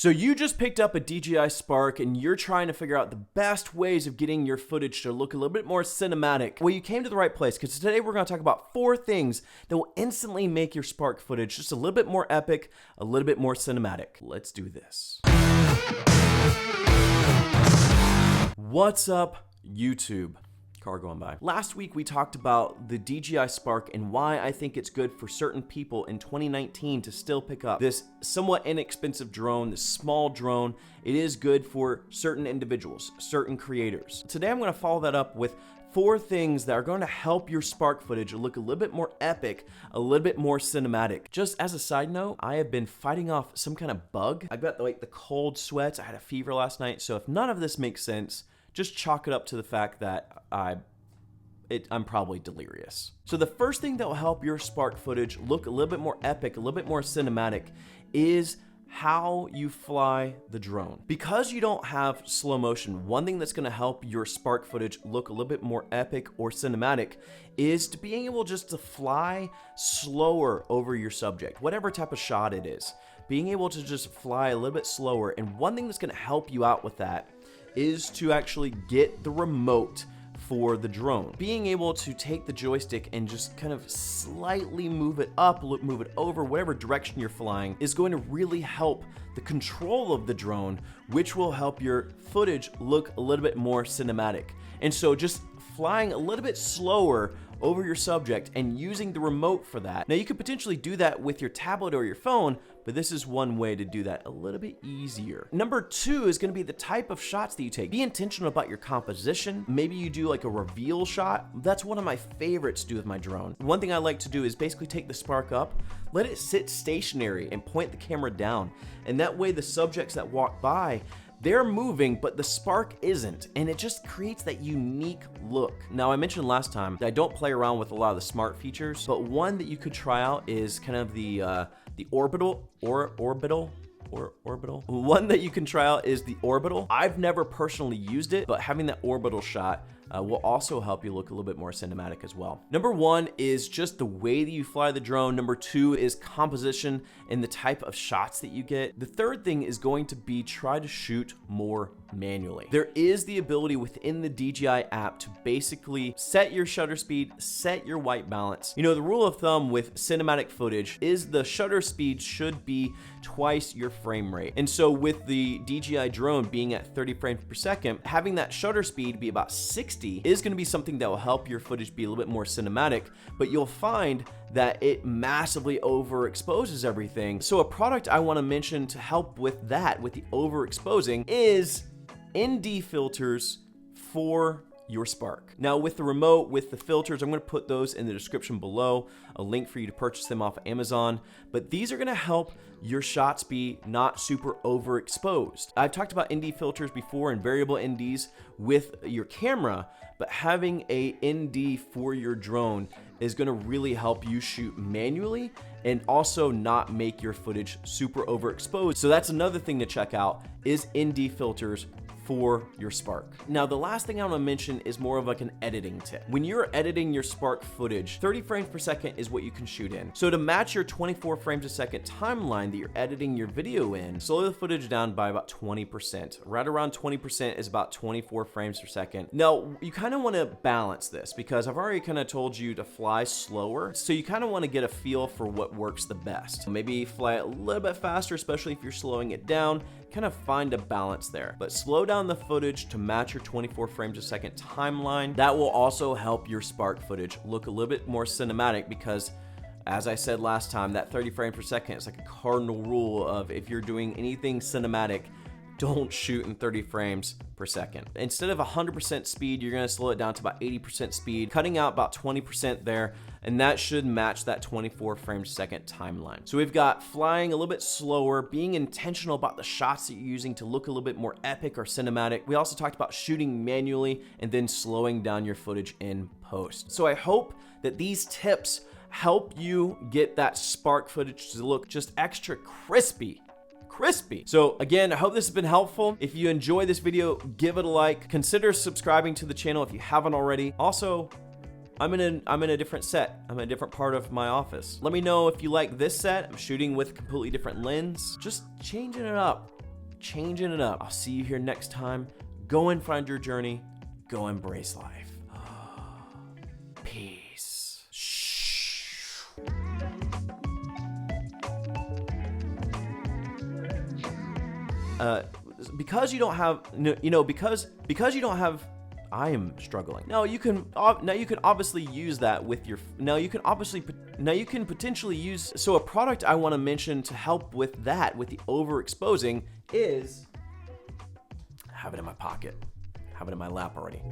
So you just picked up a DJI Spark and you're trying to figure out the best ways of getting your footage to look a little bit more cinematic. Well, you came to the right place because today we're going to talk about 4 things that will instantly make your Spark footage just a little bit more epic, a little bit more cinematic. Let's do this. What's up, YouTube? Car going by. Last week we talked about the DJI Spark and why I think it's good for certain people in 2019 to still pick up this somewhat inexpensive drone, this small drone. It is good for certain individuals, certain creators. Today I'm going to follow that up with 4 things that are going to help your Spark footage look a little bit more epic, a little bit more cinematic. Just as a side note, I have been fighting off some kind of bug. I've got like the cold sweats. I had a fever last night. So if none of this makes sense, just chalk it up to the fact that I'm probably delirious. So the first thing that will help your Spark footage look a little bit more epic, a little bit more cinematic, is how you fly the drone. Because you don't have slow motion, one thing that's gonna help your Spark footage look a little bit more epic or cinematic is to being able just to fly slower over your subject, whatever type of shot it is. Being able to just fly a little bit slower, and one thing that's gonna help you out with that is to actually get the remote for the drone. Being able to take the joystick and just kind of slightly move it up, move it over, whatever direction you're flying, is going to really help the control of the drone, which will help your footage look a little bit more cinematic. And so just flying a little bit slower over your subject and using the remote for that. Now you could potentially do that with your tablet or your phone, but this is one way to do that a little bit easier. Number 2 is gonna be the type of shots that you take. Be intentional about your composition. Maybe you do like a reveal shot. That's one of my favorites to do with my drone. One thing I like to do is basically take the Spark up, let it sit stationary and point the camera down. And that way the subjects that walk by, they're moving, but the Spark isn't, and it just creates that unique look. Now, I mentioned last time that I don't play around with a lot of the smart features, but one that you could try out is kind of the orbital. One that you can try out is the orbital. I've never personally used it, but having that orbital shot will also help you look a little bit more cinematic as well. Number 1 is just the way that you fly the drone. Number 2 is composition and the type of shots that you get. The third thing is going to be try to shoot more manually. There is the ability within the DJI app to basically set your shutter speed, set your white balance. You know, the rule of thumb with cinematic footage is the shutter speed should be twice your frame rate. And so with the DJI drone being at 30 frames per second, having that shutter speed be about 60 is going to be something that will help your footage be a little bit more cinematic, but you'll find that it massively overexposes everything. So a product I want to mention to help with that, with the overexposing, is ND filters for your Spark. Now with the remote, with the filters, I'm going to put those in the description below, a link for you to purchase them off of Amazon, but these are going to help your shots be not super overexposed. I've talked about ND filters before and variable NDs with your camera, but having a ND for your drone is going to really help you shoot manually and also not make your footage super overexposed. So that's another thing to check out is ND filters for your Spark. Now, the last thing I want to mention is more of like an editing tip. When you're editing your Spark footage, 30 frames per second is what you can shoot in. So to match your 24 frames a second timeline that you're editing your video in, slow the footage down by about 20%. Right around 20% is about 24 frames per second. Now, you kind of want to balance this because I've already kind of told you to fly slower. So you kind of want to get a feel for what works the best. Maybe fly it a little bit faster, especially if you're slowing it down. Kind of find a balance there, but slow down the footage to match your 24 frames a second timeline. That will also help your Spark footage look a little bit more cinematic because, as I said last time, that 30 frames per second is like a cardinal rule of if you're doing anything cinematic, don't shoot in 30 frames per second. Instead of 100% speed, you're gonna slow it down to about 80% speed, cutting out about 20% there, and that should match that 24 frames a second timeline. So we've got flying a little bit slower, being intentional about the shots that you're using to look a little bit more epic or cinematic. We also talked about shooting manually and then slowing down your footage in post. So I hope that these tips help you get that Spark footage to look just extra crispy. So again, I hope this has been helpful. If you enjoy this video, give it a like. Consider subscribing to the channel if you haven't already. Also, I'm in a different set. I'm in a different part of my office. Let me know if you like this set. I'm shooting with a completely different lens. Just changing it up. changing it up. I'll see you here next time. Go and find your journey. Go embrace life. Peace. Shh. Because you don't have, because you don't have, I am struggling. Now you can obviously use that with your, now you can potentially use, so a product I want to mention to help with that, with the overexposing, is, I have it in my pocket, have it in my lap already.